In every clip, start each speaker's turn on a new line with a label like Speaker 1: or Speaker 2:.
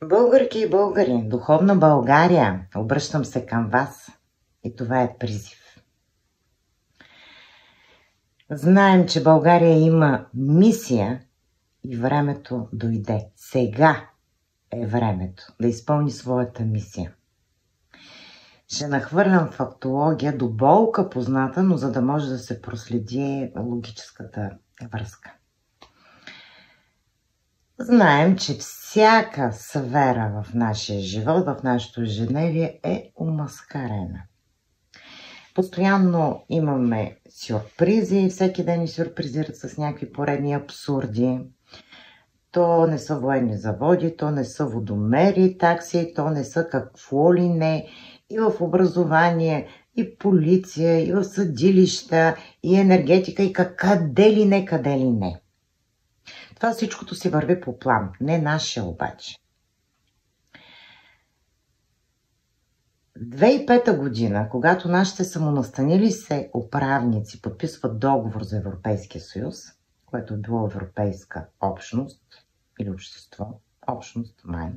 Speaker 1: Българки и българи, духовна България, обръщам се към вас и това е призив. Знаем, че България има мисия и времето дойде. Сега е времето да изпълни своята мисия. Ще нахвърлям фактология до болка позната, но за да може да се проследи логическата връзка. Знаем, че всяка сфера в нашия живот, в нашето ежедневие е омаскарена. Постоянно имаме сюрпризи, всеки ден ни сюрпризират с някакви поредни абсурди. То не са военни заводи, то не са водомери, такси, то не са какво ли не. И в образование, и полиция, и в съдилища, и енергетика, и къде ли не, къде ли не. Това всичкото си върви по план, не нашия обаче. 2005 година, когато нашите самонастанили се управници подписват договор за Европейския съюз, което е било европейска общност или общество, общност, май,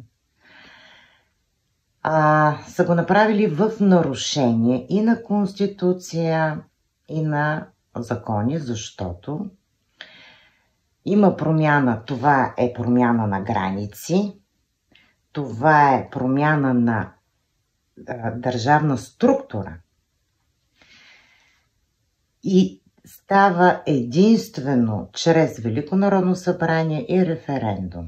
Speaker 1: са го направили в нарушение и на Конституция, и на закони, защото има промяна, това е промяна на граници, това е промяна на държавна структура и става единствено чрез Велико народно събрание и референдум.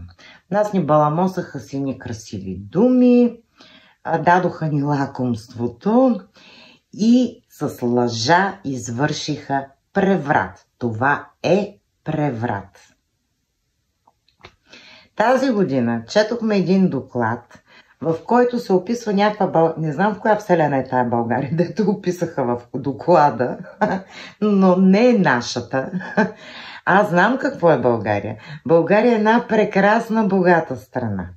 Speaker 1: Нас ни баламосаха си ни красиви думи, дадоха ни лакомството и с лъжа извършиха преврат. Това е преврат. Тази година четохме един доклад, в който се описва някаква... Не знам в коя вселена е тая България, дето описаха в доклада, но не е нашата. Аз знам какво е България. България е една прекрасна, богата страна.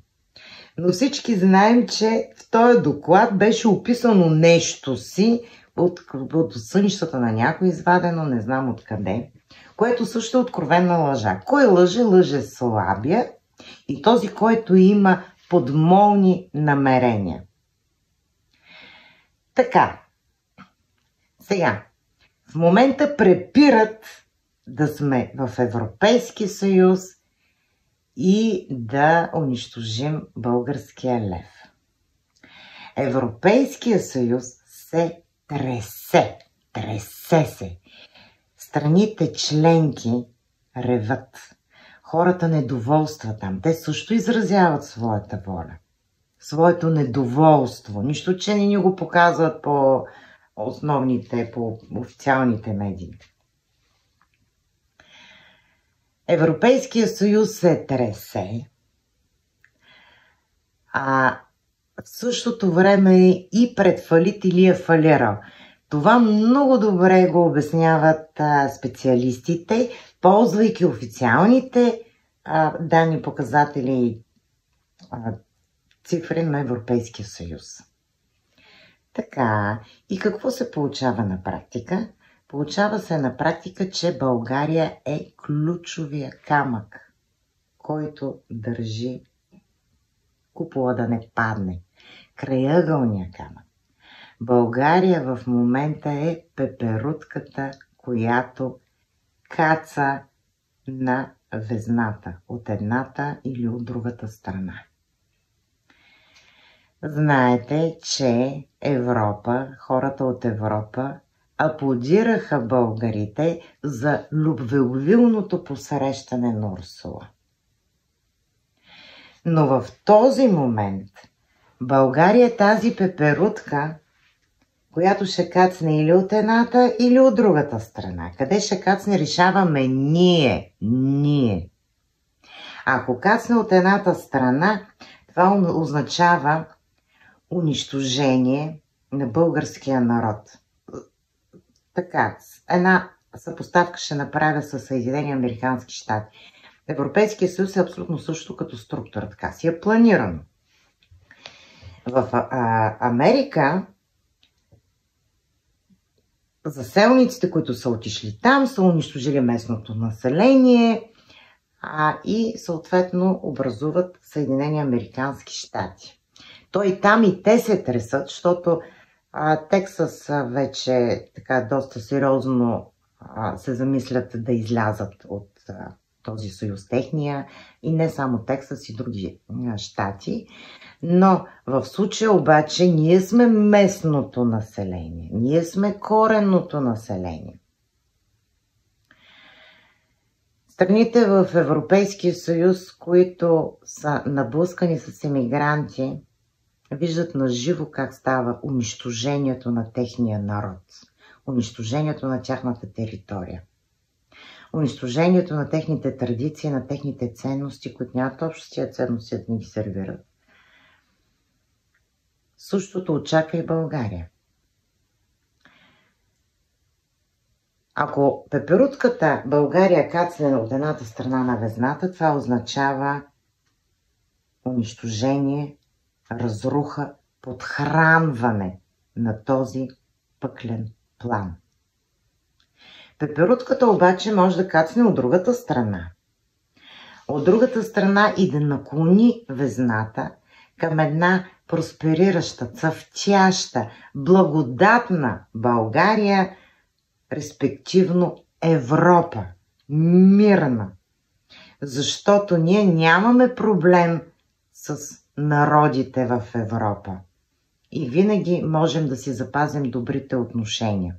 Speaker 1: Но всички знаем, че в този доклад беше описано нещо си от сънищата на някой извадено, не знам откъде, което също е откровена лъжа. Кой лъже? Лъже слабия и този, който има подмолни намерения. Така, сега, в момента препират да сме в Европейски съюз и да унищожим българския лев. Европейския съюз се тресе се. Страните членки реват. Хората недоволства там. Те също изразяват своята воля. Своето недоволство. Нищо, че не ни го показват по основните, по официалните медии. Европейския съюз се тресе, а в същото време и пред фалит или е фалирал. Това много добре го обясняват специалистите, ползвайки официалните данни, показатели и цифри на Европейския съюз. Така, и какво се получава на практика? Получава се на практика, че България е ключовия камък, който държи купола да не падне. Краягълния камък. България в момента е пеперутката, която каца на везната от едната или от другата страна. Знаете, че Европа, хората от Европа аплодираха българите за любвеобилното посрещане на Урсула. Но в този момент България е тази пеперутка, която ще кацне или от едната, или от другата страна. Къде ще кацне, решаваме ние. Ако кацне от едната страна, това означава унищожение на българския народ. Така, една съпоставка ще направя с Съединени американски щати. Европейския съюз е абсолютно също като структура, така си е планирано. В Америка заселниците, които са отишли там, са унищожили местното население, и съответно образуват Съединени американски щати. То и там и те се тресат, защото Тексас вече така доста сериозно се замислят да излязат от този съюз техния, и не само Тексас, и други щати. Но в случая обаче ние сме местното население, ние сме коренното население. Страните в Европейския съюз, които са наблъскани с емигранти, виждат наживо как става унищожението на техния народ, унищожението на тяхната територия, унищожението на техните традиции, на техните ценности, които нямат общо с тия ценности да ни ги сервират. Същото очаква и България. Ако пеперутката България кацне от едната страна на везната, това означава унищожение, разруха, подхранване на този пъклен план. Пеперутката обаче може да кацне от другата страна. От другата страна и да наклони везната към една просперираща, цъфтяща, благодатна България, респективно Европа, мирна. Защото ние нямаме проблем с народите в Европа и винаги можем да си запазим добрите отношения.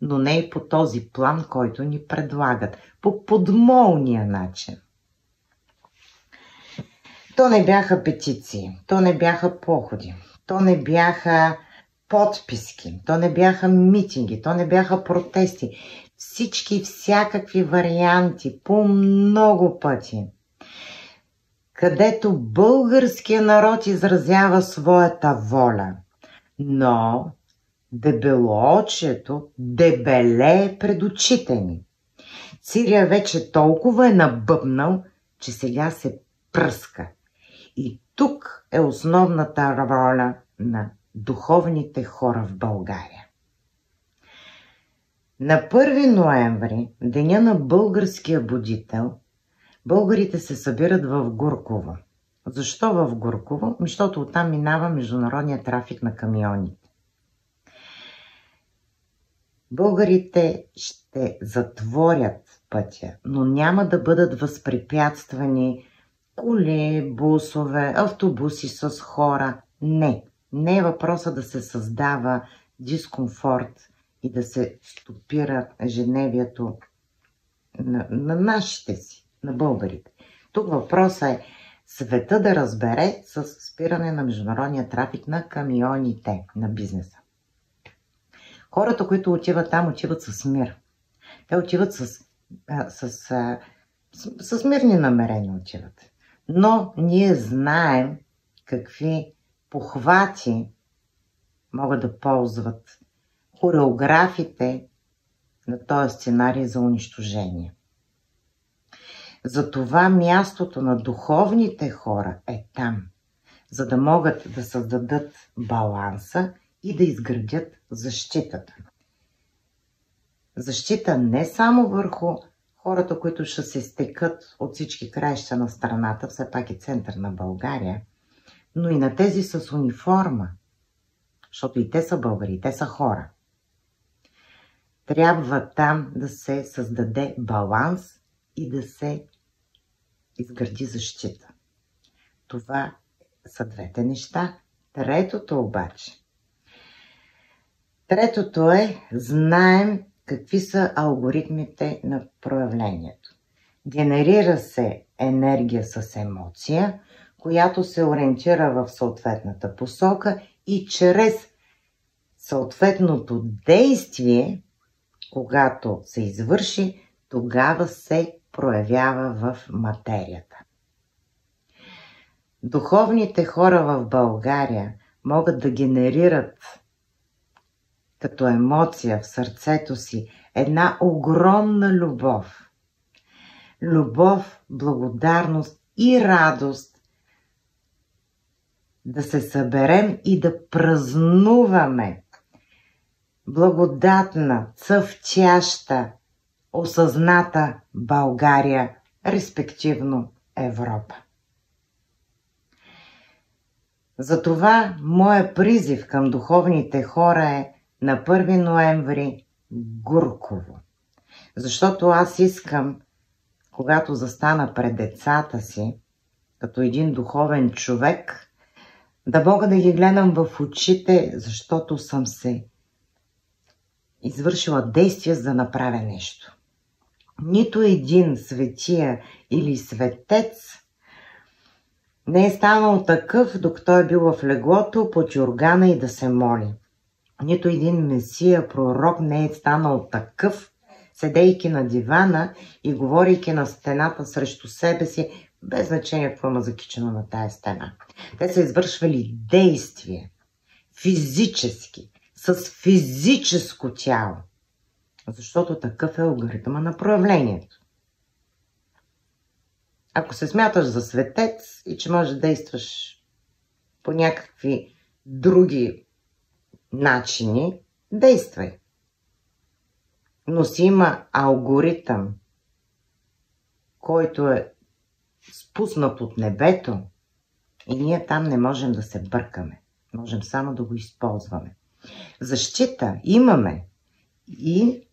Speaker 1: Но не и по този план, който ни предлагат, по подмолния начин. То не бяха петиции, то не бяха походи, то не бяха подписки, то не бяха митинги, то не бяха протести. Всички всякакви варианти, по много пъти, където българският народ изразява своята воля, но дебелоочието дебелее пред очите ни. Цирия вече толкова е набъбнал, че сега се пръска. И тук е основната роля на духовните хора в България. На 1 ноември, деня на българския будител, българите се събират в Гурково. Защо в Гурково? Защото оттам минава международния трафик на камионите. Българите ще затворят пътя, но няма да бъдат възпрепятствани коли, бусове, автобуси с хора. Не. Не е въпроса да се създава дискомфорт и да се стопира ежедневието на нашите си, на българите. Тук въпросът е света да разбере с спиране на международния трафик на камионите, на бизнеса. Хората, които отиват там, отиват с мир. Те отиват с мирни намерения отиват. Но ние знаем какви похвати могат да ползват хореографите на този сценарий за унищожение. Затова мястото на духовните хора е там, за да могат да създадат баланса и да изградят защитата. Защита не само върху хората, които ще се стекат от всички краища на страната, все пак е център на България, но и на тези с униформа, защото и те са българи, и те са хора. Трябва там да се създаде баланс и да се изгради защита. Това са двете неща. Третото е, знаем какви са алгоритмите на проявлението. Генерира се енергия с емоция, която се ориентира в съответната посока и чрез съответното действие, когато се извърши, тогава се проявява в материята. Духовните хора в България могат да генерират като емоция в сърцето си една огромна любов. Любов, благодарност и радост да се съберем и да празнуваме благодатна, цъфтяща, осъзната България респективно Европа. Затова моя призив към духовните хора е на 1 ноември Гурково. Защото аз искам, когато застана пред децата си, като един духовен човек, да мога да ги гледам в очите, защото съм се извършила действия за да направя нещо. Нито един светия или светец не е станал такъв, докато е бил в леглото под юргана и да се моли. Нито един месия, пророк не е станал такъв, седейки на дивана и говорейки на стената срещу себе си, без значение какво има закичено на тая стена. Те са извършвали действия, физически, с физическо тяло, защото такъв е алгоритъма на проявлението. Ако се смяташ за светец и че можеш да действаш по някакви други начини, действай. Но си има алгоритъм, който е спуснат от небето и ние там не можем да се бъркаме. Можем само да го използваме. Защита имаме и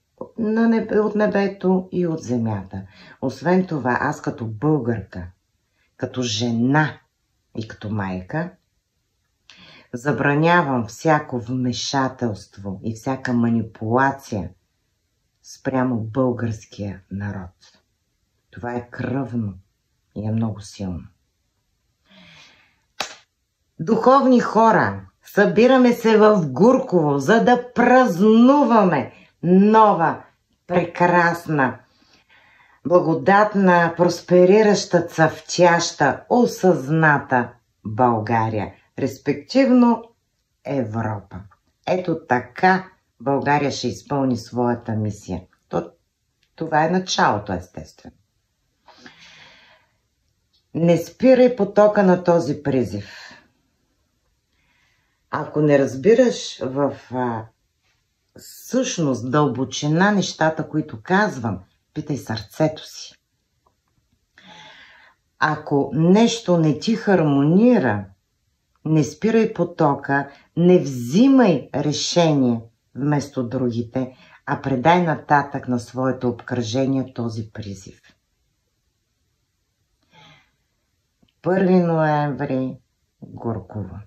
Speaker 1: от небето и от земята. Освен това, аз като българка, като жена и като майка, забранявам всяко вмешателство и всяка манипулация спрямо българския народ. Това е кръвно и е много силно. Духовни хора, събираме се в Гурково, за да празнуваме нова, прекрасна, благодатна, просперираща, цъфтяща, осъзната България, респективно Европа. Ето така България ще изпълни своята мисия. Това е началото, естествено. Не спирай потока на този призив. Ако не разбираш в същност, дълбочина нещата, които казвам, питай сърцето си. Ако нещо не ти хармонира, не спирай потока, не взимай решение вместо другите, а предай нататък на своето обкръжение този призив. 1 ноември, Гурково.